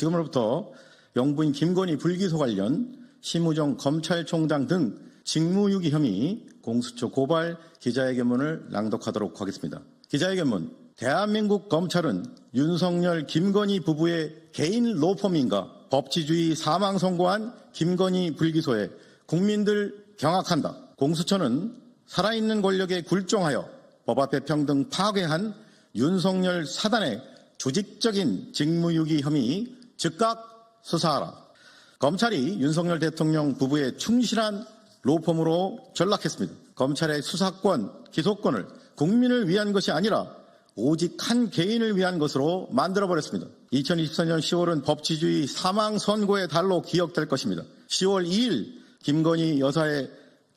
지금으로부터 영부인 김건희 불기소 관련 심우정 검찰총장 등 직무유기 혐의 공수처 고발 기자회견문을 낭독하도록 하겠습니다. 기자회견문. 대한민국 검찰은 윤석열, 김건희 부부의 개인 로펌인가 법치주의 사망 선고한 김건희 불기소에 국민들 경악한다. 공수처는 살아있는 권력에 굴종하여 법 앞의 평등 파괴한 윤석열 사단의 조직적인 직무유기 혐의 즉각 수사하라. 검찰이 윤석열 대통령 부부의 충실한 로펌으로 전락했습니다. 검찰의 수사권, 기소권을 국민을 위한 것이 아니라 오직 한 개인을 위한 것으로 만들어버렸습니다. 2024년 10월은 법치주의 사망 선고의 달로 기억될 것입니다. 10월 2일 김건희 여사의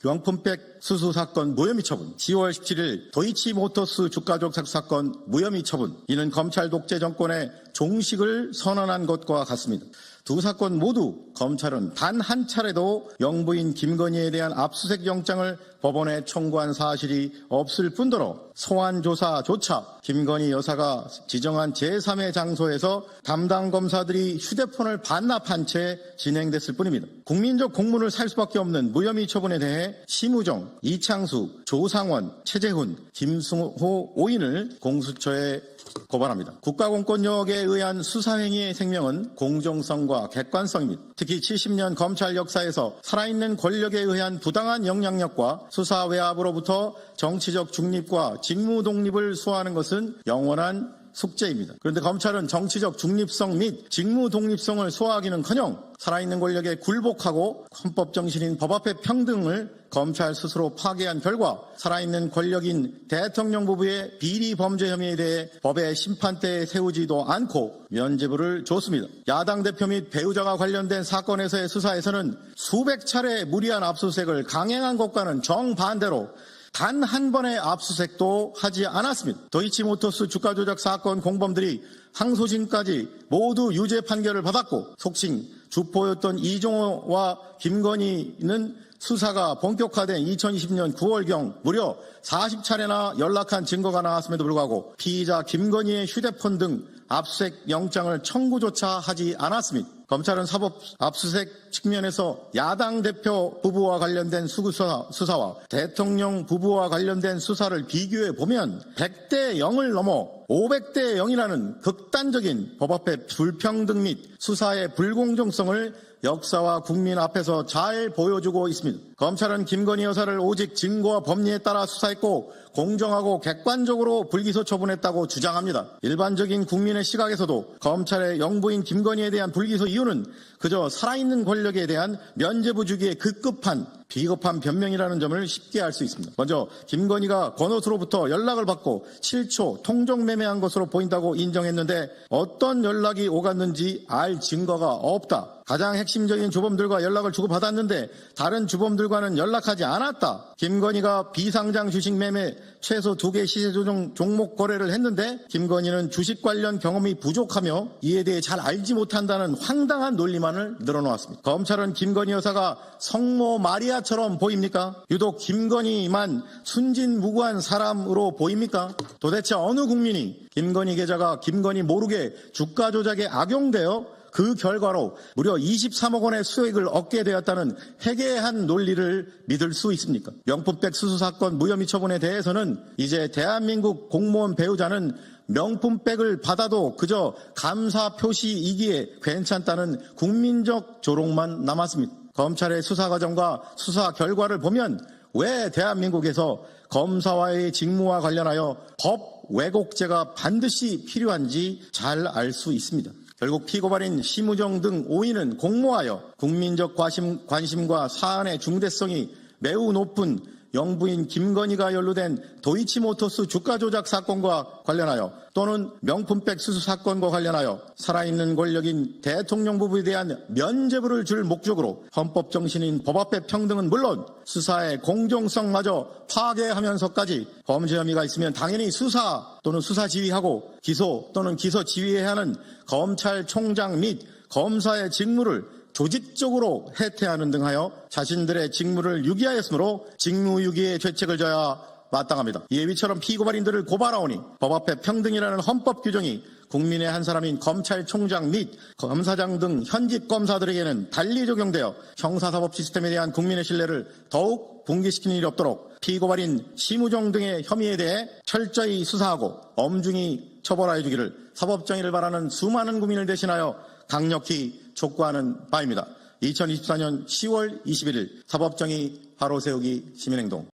명품백 수수 사건 무혐의 처분, 10월 17일 도이치모터스 주가 조작 사건 무혐의 처분, 이는 검찰 독재 정권의 종식을 선언한 것과 같습니다. 두 사건 모두 검찰은 단 한 차례도 영부인 김건희에 대한 압수수색 영장을 법원에 청구한 사실이 없을 뿐더러 소환 조사조차 김건희 여사가 지정한 제3의 장소에서 담당 검사들이 휴대폰을 반납한 채 진행됐을 뿐입니다. 국민적 공문을 살 수밖에 없는 무혐의 처분에 대해 심우정, 이창수, 조상원, 최재훈, 김승호 5인을 공수처에 고발합니다. 국가공권력에 의한 수사행위의 생명은 공정성과 객관성입니다. 특히 70년 검찰 역사에서 살아있는 권력에 의한 부당한 영향력과 수사 외압으로부터 정치적 중립과 직무 독립을 수호하는 것은 영원한 숙제입니다. 그런데 검찰은 정치적 중립성 및 직무 독립성을 소화하기는커녕 살아있는 권력에 굴복하고 헌법 정신인 법 앞의 평등을 검찰 스스로 파괴한 결과 살아있는 권력인 대통령 부부의 비리 범죄 혐의에 대해 법의 심판대에 세우지도 않고 면죄부를 줬습니다. 야당 대표 및 배우자가 관련된 사건에서의 수사에서는 수백 차례 무리한 압수수색을 강행한 것과는 정반대로 단 한 번의 압수수색도 하지 않았습니다. 도이치모터스 주가 조작 사건 공범들이 항소심까지 모두 유죄 판결을 받았고 속칭 주포였던 이종호와 김건희는 수사가 본격화된 2020년 9월경 무려 40차례나 연락한 증거가 나왔음에도 불구하고 피의자 김건희의 휴대폰 등 압수수색 영장을 청구조차 하지 않았습니다. 검찰은 사법 압수수색 측면에서 야당 대표 부부와 관련된 수사와 대통령 부부와 관련된 수사를 비교해 보면 100대 0을 넘어 500대 0이라는 극단적인 법 앞의 불평등 및 수사의 불공정성을 역사와 국민 앞에서 잘 보여주고 있습니다. 검찰은 김건희 여사를 오직 증거와 법리에 따라 수사했고 공정하고 객관적으로 불기소 처분했다고 주장합니다. 일반적인 국민의 시각에서도 검찰의 영부인 김건희에 대한 불기소 이유는 그저 살아있는 권력에 대한 면죄부 주기에 급급한 비겁한 변명이라는 점을 쉽게 알 수 있습니다. 먼저 김건희가 권오수로부터 연락을 받고 7초 통정매매한 것으로 보인다고 인정했는데 어떤 연락이 오갔는지 알 증거가 없다. 가장 핵심적인 주범들과 연락을 주고받았는데 다른 주범들과는 연락하지 않았다. 김건희가 비상장 주식 매매 최소 2개 시세 조정 종목 거래를 했는데 김건희는 주식 관련 경험이 부족하며 이에 대해 잘 알지 못한다는 황당한 논리만을 늘어놓았습니다. 검찰은 김건희 여사가 성모 마리아처럼 보입니까? 유독 김건희만 순진무구한 사람으로 보입니까? 도대체 어느 국민이 김건희 계좌가 김건희 모르게 주가 조작에 악용되어 그 결과로 무려 23억 원의 수익을 얻게 되었다는 해괴한 논리를 믿을 수 있습니까? 명품백 수수 사건 무혐의 처분에 대해서는 이제 대한민국 공무원 배우자는 명품백을 받아도 그저 감사 표시이기에 괜찮다는 국민적 조롱만 남았습니다. 검찰의 수사 과정과 수사 결과를 보면 왜 대한민국에서 검사와의 직무와 관련하여 법 왜곡죄가 반드시 필요한지 잘 알 수 있습니다. 결국 피고발인 심우정 등 5인은 공모하여 국민적 관심과 사안의 중대성이 매우 높은 영부인 김건희가 연루된 도이치모터스 주가 조작 사건과 관련하여 또는 명품백 수수 사건과 관련하여 살아있는 권력인 대통령 부부에 대한 면죄부를 줄 목적으로 헌법 정신인 법 앞의 평등은 물론 수사의 공정성마저 파괴하면서까지 범죄 혐의가 있으면 당연히 수사 또는 수사 지휘하고 기소 또는 기소 지휘해야 하는 검찰총장 및 검사의 직무를 조직적으로 해태하는 등 하여 자신들의 직무를 유기하였으므로 직무유기의 죄책을 져야 마땅합니다. 이에 위처럼 피고발인들을 고발하오니 법 앞에 평등이라는 헌법 규정이 국민의 한 사람인 검찰총장 및 검사장 등 현직 검사들에게는 달리 적용되어 형사사법 시스템에 대한 국민의 신뢰를 더욱 붕괴시키는 일이 없도록 피고발인 심우정 등의 혐의에 대해 철저히 수사하고 엄중히 처벌하여 주기를 사법정의를 바라는 수많은 국민을 대신하여 강력히 촉구하는 바입니다. 2024년 10월 21일 사법정의 바로 세우기 시민행동.